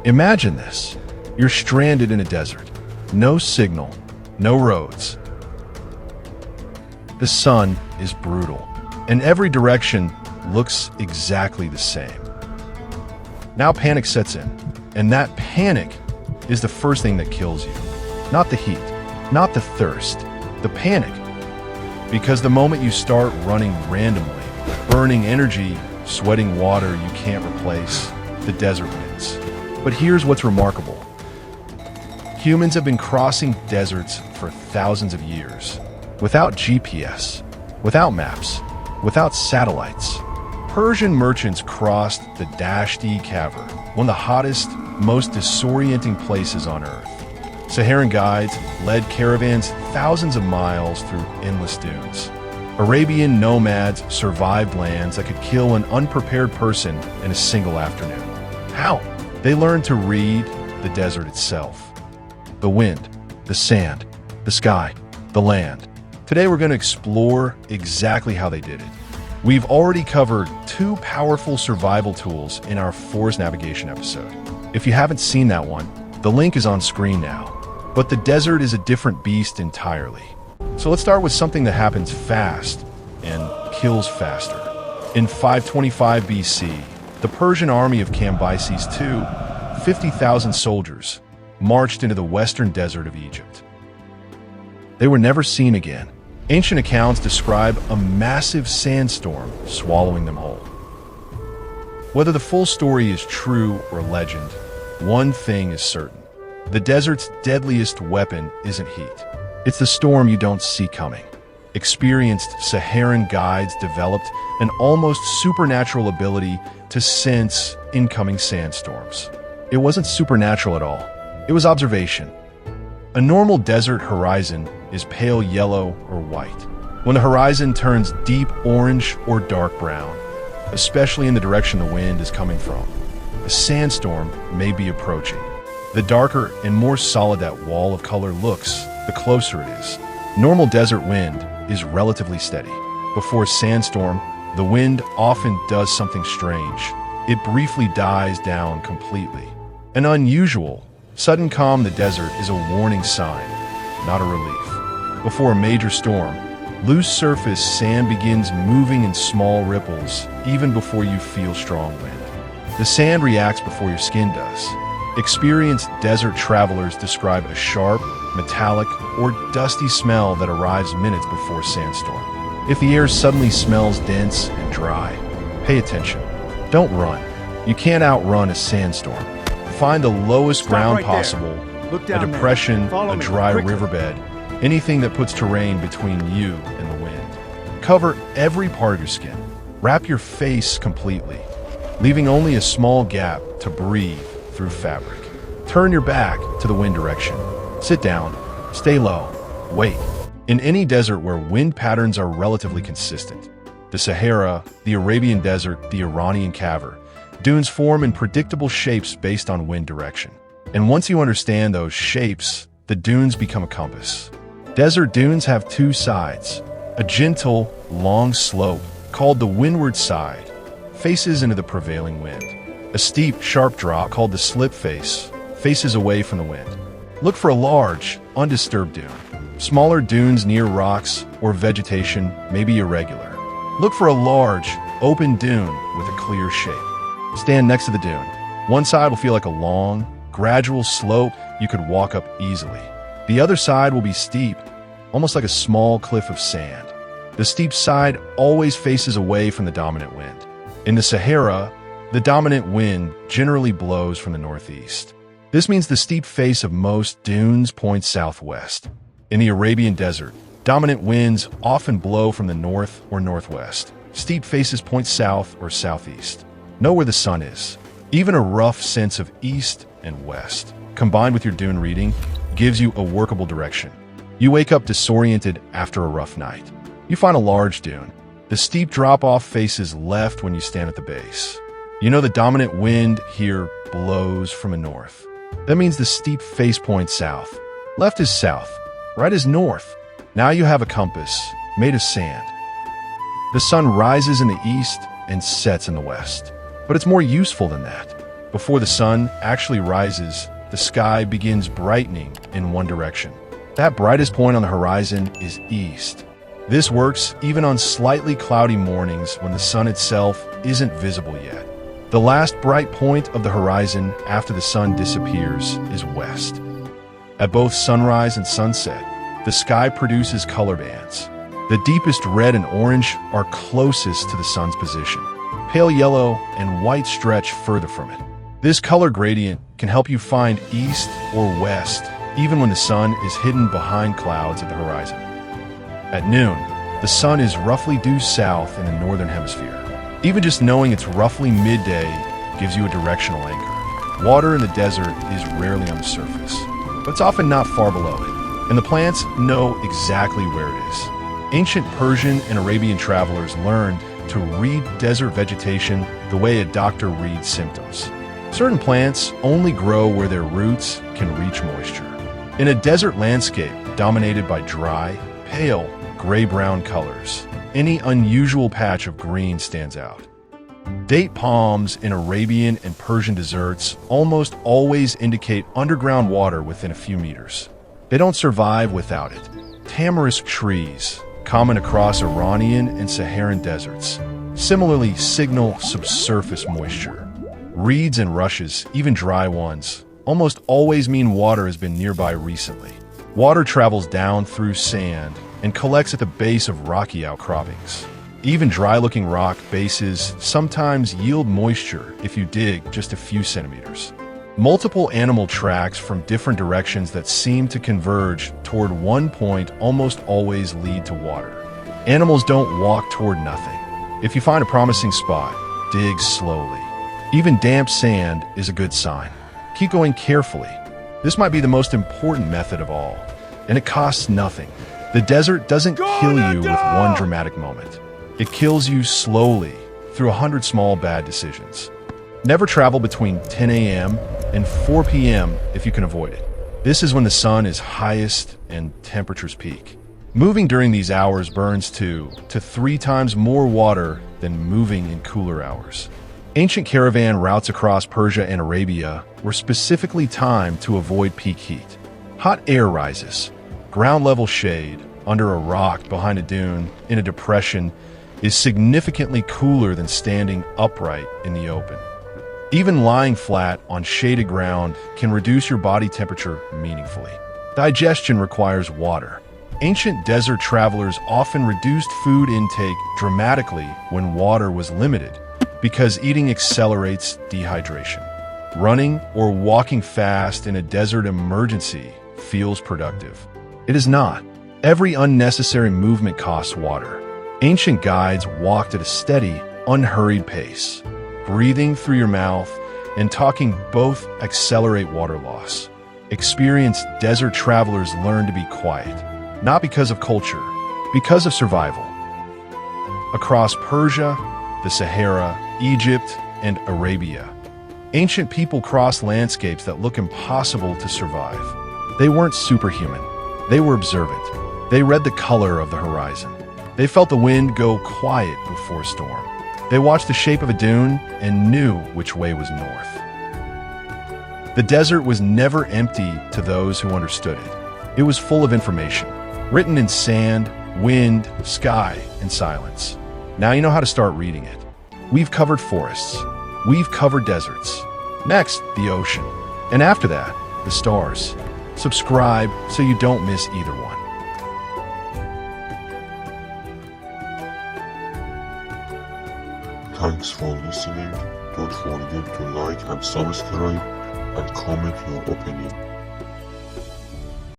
Imagine this. You're stranded in a desert. No signal, no roads. The sun is brutal, and every direction looks exactly the same. Now panic sets in, and that panic is the first thing that kills you. Not the heat, not the thirst, the panic. Because the moment you start running randomly, burning energy, sweating water you can't replace, the desert wins. But here's what's remarkable. Humans have been crossing deserts for thousands of years, without GPS, without maps, without satellites. Persian merchants crossed the Dasht-e Cavern, one of the hottest, most disorienting places on Earth. Saharan guides led caravans thousands of miles through endless dunes. Arabian nomads survived lands that could kill an unprepared person in a single afternoon. How? They learned to read the desert itself. The wind, the sand, the sky, the land. Today we're going to explore exactly how they did it. We've already covered 2 powerful survival tools in our forest navigation episode. If you haven't seen that one, the link is on screen now. But the desert is a different beast entirely. So let's start with something that happens fast and kills faster. In 525 BC, the Persian army of Cambyses II, 50,000 soldiers, marched into the western desert of Egypt. They were never seen again. Ancient accounts describe a massive sandstorm swallowing them whole. Whether the full story is true or legend, one thing is certain. The desert's deadliest weapon isn't heat. It's the storm you don't see coming. Experienced Saharan guides developed an almost supernatural ability to sense incoming sandstorms. It wasn't supernatural at all. It was observation. A normal desert horizon is pale yellow or white. When the horizon turns deep orange or dark brown, especially in the direction the wind is coming from, a sandstorm may be approaching. The darker and more solid that wall of color looks, the closer it is. Normal desert wind is relatively steady. Before a sandstorm, the wind often does something strange. It briefly dies down completely. An unusual, sudden calm in the desert is a warning sign, not a relief. Before a major storm, loose surface sand begins moving in small ripples even before you feel strong wind. The sand reacts before your skin does. Experienced desert travelers describe a sharp, metallic, or dusty smell that arrives minutes before a sandstorm. If the air suddenly smells dense and dry, pay attention. Don't run. You can't outrun a sandstorm. Find the lowest ground possible, a depression, a dry riverbed, anything that puts terrain between you and the wind. Cover every part of your skin. Wrap your face completely, leaving only a small gap to breathe through fabric. Turn your back to the wind direction. Sit down, stay low, wait. In any desert where wind patterns are relatively consistent, the Sahara, the Arabian Desert, the Iranian Cavern, dunes form in predictable shapes based on wind direction. And once you understand those shapes, the dunes become a compass. Desert dunes have 2 sides. A gentle, long slope, called the windward side, faces into the prevailing wind. A steep, sharp drop, called the slip face, faces away from the wind. Look for a large, undisturbed dune. Smaller dunes near rocks or vegetation may be irregular. Look for a large, open dune with a clear shape. Stand next to the dune. One side will feel like a long, gradual slope you could walk up easily. The other side will be steep, almost like a small cliff of sand. The steep side always faces away from the dominant wind. In the Sahara, the dominant wind generally blows from the northeast. This means the steep face of most dunes points southwest. In the Arabian Desert, dominant winds often blow from the north or northwest. Steep faces point south or southeast. Know where the sun is. Even a rough sense of east and west, combined with your dune reading, gives you a workable direction. You wake up disoriented after a rough night. You find a large dune. The steep drop-off faces left when you stand at the base. You know the dominant wind here blows from the north. That means the steep face points south. Left is south, right is north. Now you have a compass made of sand. The sun rises in the east and sets in the west. But it's more useful than that. Before the sun actually rises, the sky begins brightening in one direction. That brightest point on the horizon is east. This works even on slightly cloudy mornings when the sun itself isn't visible yet. The last bright point of the horizon after the sun disappears is west. At both sunrise and sunset, the sky produces color bands. The deepest red and orange are closest to the sun's position. Pale yellow and white stretch further from it. This color gradient can help you find east or west, even when the sun is hidden behind clouds at the horizon. At noon, the sun is roughly due south in the northern hemisphere. Even just knowing it's roughly midday gives you a directional anchor. Water in the desert is rarely on the surface, but it's often not far below it, and the plants know exactly where it is. Ancient Persian and Arabian travelers learned to read desert vegetation the way a doctor reads symptoms. Certain plants only grow where their roots can reach moisture. In a desert landscape dominated by dry, pale, gray-brown colors, any unusual patch of green stands out. Date palms in Arabian and Persian deserts almost always indicate underground water within a few meters. They don't survive without it. Tamarisk trees, common across Iranian and Saharan deserts, similarly signal subsurface moisture. Reeds and rushes, even dry ones, almost always mean water has been nearby recently. Water travels down through sand and collects at the base of rocky outcroppings. Even dry-looking rock bases sometimes yield moisture if you dig just a few centimeters. Multiple animal tracks from different directions that seem to converge toward one point almost always lead to water. Animals don't walk toward nothing. If you find a promising spot, dig slowly. Even damp sand is a good sign. Keep going carefully. This might be the most important method of all, and it costs nothing. The desert doesn't kill you with one dramatic moment. It kills you slowly through 100 small bad decisions. Never travel between 10 a.m. and 4 p.m. if you can avoid it. This is when the sun is highest and temperatures peak. Moving during these hours burns 2 to 3 times more water than moving in cooler hours. Ancient caravan routes across Persia and Arabia were specifically timed to avoid peak heat. Hot air rises. Ground-level shade under a rock behind a dune in a depression is significantly cooler than standing upright in the open. Even lying flat on shaded ground can reduce your body temperature meaningfully. Digestion requires water. Ancient desert travelers often reduced food intake dramatically when water was limited because eating accelerates dehydration. Running or walking fast in a desert emergency feels productive. It is not. Every unnecessary movement costs water. Ancient guides walked at a steady, unhurried pace. Breathing through your mouth and talking both accelerate water loss. Experienced desert travelers learn to be quiet, not because of culture, because of survival. Across Persia, the Sahara, Egypt, and Arabia, ancient people crossed landscapes that look impossible to survive. They weren't superhuman. They were observant. They read the color of the horizon. They felt the wind go quiet before a storm. They watched the shape of a dune and knew which way was north. The desert was never empty to those who understood it. It was full of information, written in sand, wind, sky, and silence. Now you know how to start reading it. We've covered forests. We've covered deserts. Next, the ocean. And after that, the stars. Subscribe so you don't miss either one. Thanks for listening. Don't forget to like and subscribe and comment your opinion.